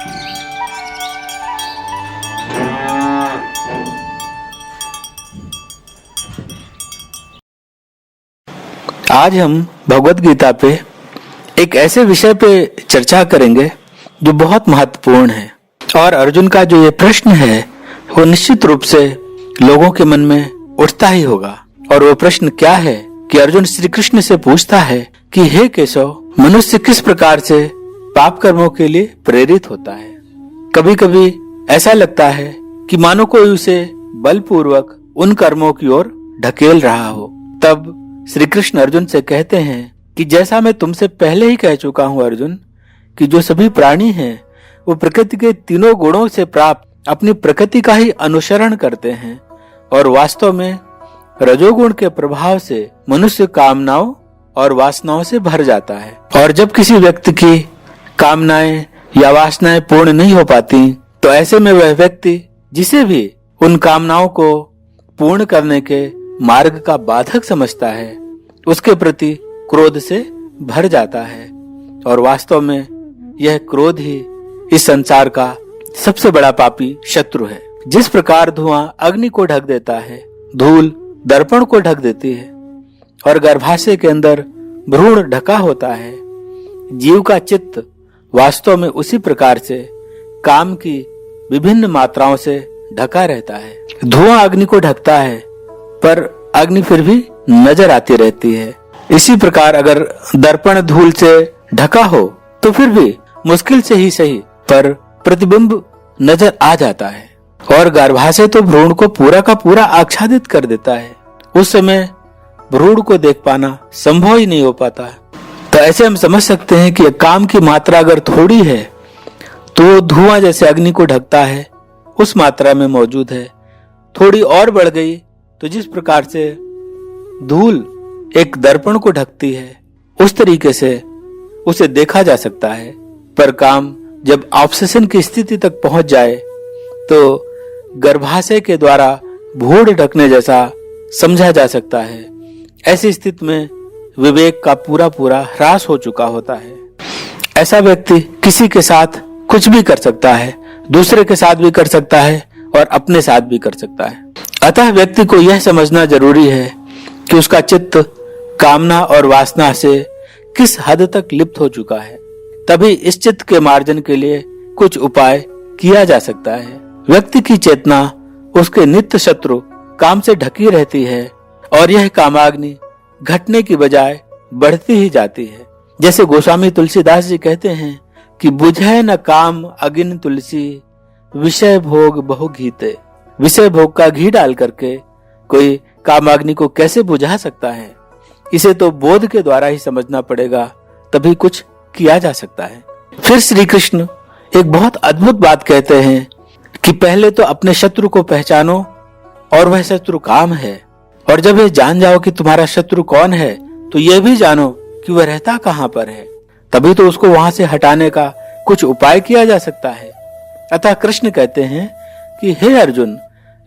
आज हम भगवत गीता पे एक ऐसे विषय पे चर्चा करेंगे जो बहुत महत्वपूर्ण है। और अर्जुन का जो ये प्रश्न है वो निश्चित रूप से लोगों के मन में उठता ही होगा। और वो प्रश्न क्या है कि अर्जुन श्री कृष्ण से पूछता है कि हे केशव, मनुष्य किस प्रकार से पाप कर्मों के लिए प्रेरित होता है। कभी कभी ऐसा लगता है कि मानो कोई उसे बलपूर्वक उन कर्मों की ओर ढकेल रहा हो। तब श्री कृष्ण अर्जुन से कहते हैं कि जैसा मैं तुमसे पहले ही कह चुका हूं अर्जुन, कि जो सभी प्राणी हैं वो प्रकृति के तीनों गुणों से प्राप्त अपनी प्रकृति का ही अनुसरण करते हैं। और वास्तव में रजोगुण के प्रभाव से मनुष्य कामनाओं और वासनाओं से भर जाता है। और जब किसी व्यक्ति की कामनाएं या वासनाएं पूर्ण नहीं हो पाती तो ऐसे में वह व्यक्ति जिसे भी उन कामनाओं को पूर्ण करने के मार्ग का बाधक समझता है उसके प्रति क्रोध से भर जाता है। और वास्तव में यह क्रोध ही इस संसार का सबसे बड़ा पापी शत्रु है। जिस प्रकार धुआं अग्नि को ढक देता है, धूल दर्पण को ढक देती है और गर्भाशय के अंदर भ्रूण ढका होता है, जीव का चित्त वास्तव में उसी प्रकार से काम की विभिन्न मात्राओं से ढका रहता है। धुआं अग्नि को ढकता है पर अग्नि फिर भी नजर आती रहती है। इसी प्रकार अगर दर्पण धूल से ढका हो तो फिर भी मुश्किल से ही सही पर प्रतिबिंब नजर आ जाता है। और गर्भाशय तो भ्रूण को पूरा का पूरा आच्छादित कर देता है। उस समय भ्रूण को देख पाना संभव ही नहीं हो पाता। तो ऐसे हम समझ सकते हैं कि काम की मात्रा अगर थोड़ी है तो धुआं जैसे अग्नि को ढकता है उस मात्रा में मौजूद है। थोड़ी और बढ़ गई तो जिस प्रकार से धूल एक दर्पण को ढकती है उस तरीके से उसे देखा जा सकता है। पर काम जब ऑब्सेशन की स्थिति तक पहुंच जाए तो गर्भाशय के द्वारा भ्रूण ढकने जैसा समझा जा सकता है। ऐसी स्थिति में विवेक का पूरा पूरा ह्रास हो चुका होता है। ऐसा व्यक्ति किसी के साथ कुछ भी कर सकता है, दूसरे के साथ भी कर सकता है और अपने साथ भी कर सकता है। अतः व्यक्ति को यह समझना जरूरी है कि उसका चित्त कामना और वासना से किस हद तक लिप्त हो चुका है। तभी इस चित्त के मार्जन के लिए कुछ उपाय किया जा सकता है। व्यक्ति की चेतना उसके नित्य शत्रु काम से ढकी रहती है और यह कामाग्नि घटने की बजाय बढ़ती ही जाती है। जैसे गोस्वामी तुलसीदास जी कहते हैं कि बुझे न काम अगिन तुलसी, विषय भोग बहु घीते। विषय भोग का घी डाल करके कोई कामाग्नि को कैसे बुझा सकता है। इसे तो बोध के द्वारा ही समझना पड़ेगा, तभी कुछ किया जा सकता है। फिर श्री कृष्ण एक बहुत अद्भुत बात कहते हैं कि पहले तो अपने शत्रु को पहचानो और वह शत्रु काम है। और जब ये जान जाओ कि तुम्हारा शत्रु कौन है तो यह भी जानो कि वह रहता कहां पर है, तभी तो उसको वहां से हटाने का कुछ उपाय किया जा सकता है। अतः कृष्ण कहते हैं कि हे अर्जुन,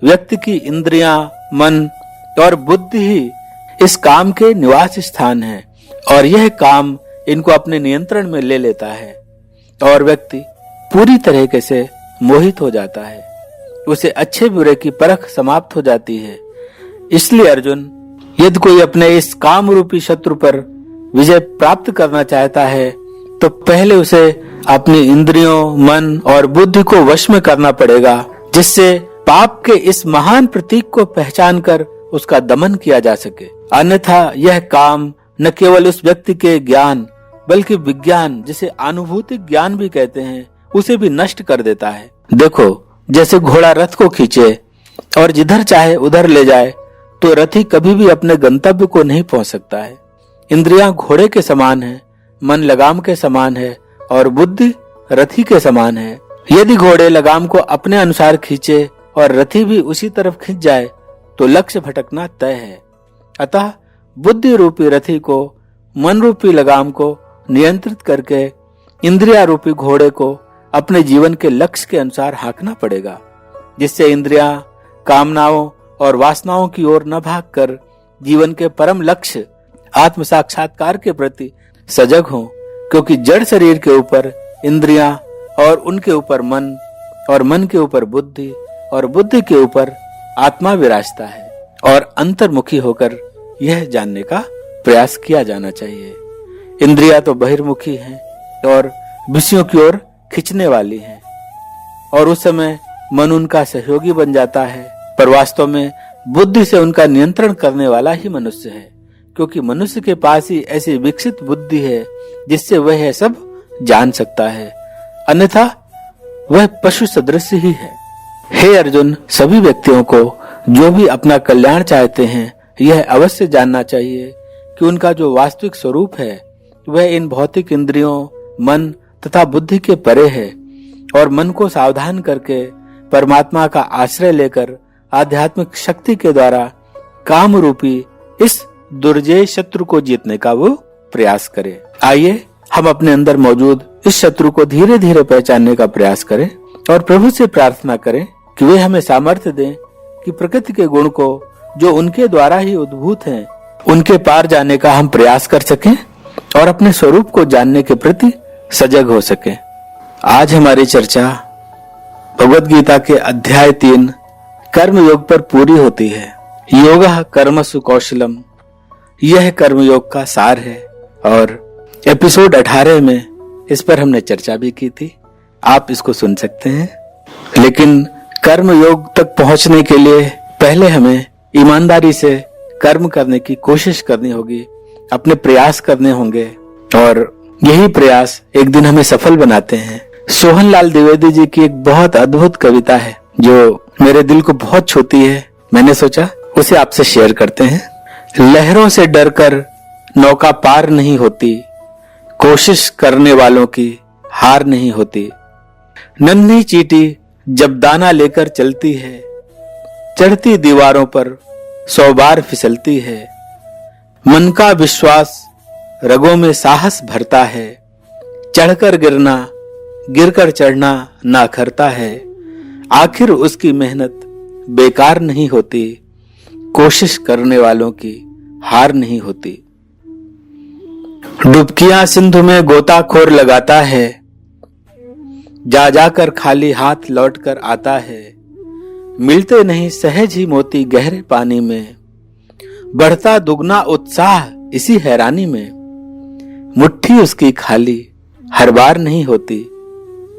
व्यक्ति की इंद्रियां, मन और बुद्धि ही इस काम के निवास स्थान है और यह काम इनको अपने नियंत्रण में ले लेता है और व्यक्ति पूरी तरीके से मोहित हो जाता है। उसे अच्छे बुरे की परख समाप्त हो जाती है। इसलिए अर्जुन, यदि कोई अपने इस काम रूपी शत्रु पर विजय प्राप्त करना चाहता है तो पहले उसे अपनी इंद्रियों, मन और बुद्धि को वश में करना पड़ेगा, जिससे पाप के इस महान प्रतीक को पहचान कर उसका दमन किया जा सके। अन्यथा यह काम न केवल उस व्यक्ति के ज्ञान बल्कि विज्ञान, जिसे अनुभूतिक ज्ञान भी कहते हैं, उसे भी नष्ट कर देता है। देखो, जैसे घोड़ा रथ को खींचे और जिधर चाहे उधर ले जाए तो रथी कभी भी अपने गंतव्य को नहीं पहुंच सकता है। इंद्रियां घोड़े के समान है, मन लगाम के समान है और बुद्धि रथी के समान है। यदि घोड़े लगाम को अपने अनुसार खींचे और रथी भी उसी तरफ खींच जाए तो लक्ष्य भटकना तय है। अतः बुद्धि रूपी रथी को मन रूपी लगाम को नियंत्रित करके इंद्रिया रूपी घोड़े को अपने जीवन के लक्ष्य के अनुसार हाँकना पड़ेगा, जिससे इंद्रियां कामनाओं और वासनाओं की ओर न भागकर जीवन के परम लक्ष्य आत्म साक्षात्कार के प्रति सजग हों। क्योंकि जड़ शरीर के ऊपर इंद्रियां और उनके ऊपर मन, और मन के ऊपर बुद्धि, और बुद्धि के ऊपर आत्मा विराजता है। और अंतर्मुखी होकर यह जानने का प्रयास किया जाना चाहिए। इंद्रियां तो बहिर्मुखी हैं और विषयों की ओर खींचने वाली हैं, और उस समय मन उनका सहयोगी बन जाता है, पर वास्तव में बुद्धि से उनका नियंत्रण करने वाला ही मनुष्य है, क्योंकि मनुष्य के पास ही ऐसी विकसित बुद्धि है जिससे वह यह सब जान सकता है, अन्यथा वह पशु सदृश ही है। हे अर्जुन, सभी व्यक्तियों को जो भी अपना कल्याण चाहते हैं यह अवश्य जानना चाहिए कि उनका जो वास्तविक स्वरूप है वह इन भौतिक इंद्रियों, मन तथा बुद्धि के परे है, और मन को सावधान करके परमात्मा का आश्रय लेकर आध्यात्मिक शक्ति के द्वारा काम रूपी इस दुर्जय शत्रु को जीतने का वो प्रयास करे। आइए हम अपने अंदर मौजूद इस शत्रु को धीरे धीरे पहचानने का प्रयास करें और प्रभु से प्रार्थना करें कि वे हमें सामर्थ्य दें कि प्रकृति के गुण को जो उनके द्वारा ही उद्भूत हैं, उनके पार जाने का हम प्रयास कर सकें और अपने स्वरूप को जानने के प्रति सजग हो सकें। आज हमारी चर्चा भगवद गीता के अध्याय 3 कर्म योग पर पूरी होती है। योगः कर्मसु कौशलम, यह कर्म योग का सार है, और एपिसोड 18 में इस पर हमने चर्चा भी की थी, आप इसको सुन सकते हैं। लेकिन कर्म योग तक पहुंचने के लिए पहले हमें ईमानदारी से कर्म करने की कोशिश करनी होगी, अपने प्रयास करने होंगे, और यही प्रयास एक दिन हमें सफल बनाते हैं। सोहनलाल द्विवेदी जी की एक बहुत अद्भुत कविता है जो मेरे दिल को बहुत छूती है। मैंने सोचा उसे आपसे शेयर करते हैं। लहरों से डरकर नौका पार नहीं होती, कोशिश करने वालों की हार नहीं होती। नन्ही चींटी जब दाना लेकर चलती है, चढ़ती दीवारों पर 100 बार फिसलती है। मन का विश्वास रगों में साहस भरता है, चढ़कर गिरना गिरकर चढ़ना ना खरता है। आखिर उसकी मेहनत बेकार नहीं होती, कोशिश करने वालों की हार नहीं होती। डुबकियां सिंधु में गोताखोर लगाता है, जा जाकर खाली हाथ लौट कर आता है। मिलते नहीं सहज ही मोती गहरे पानी में, बढ़ता दुगना उत्साह इसी हैरानी में। मुट्ठी उसकी खाली हर बार नहीं होती,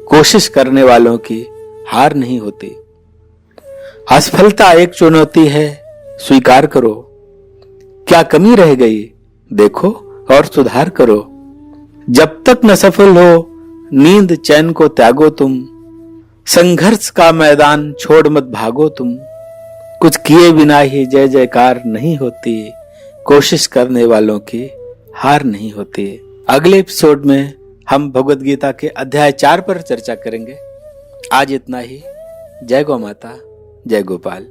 कोशिश करने वालों की हार नहीं होती। असफलता एक चुनौती है, स्वीकार करो। क्या कमी रह गई देखो और सुधार करो। जब तक न सफल हो नींद चैन को त्यागो तुम, संघर्ष का मैदान छोड़ मत भागो तुम। कुछ किए बिना ही जय जयकार नहीं होती, कोशिश करने वालों की हार नहीं होती। अगले एपिसोड में हम भगवद गीता के अध्याय 4 पर चर्चा करेंगे। आज इतना ही। जय गौ माता, जय गोपाल।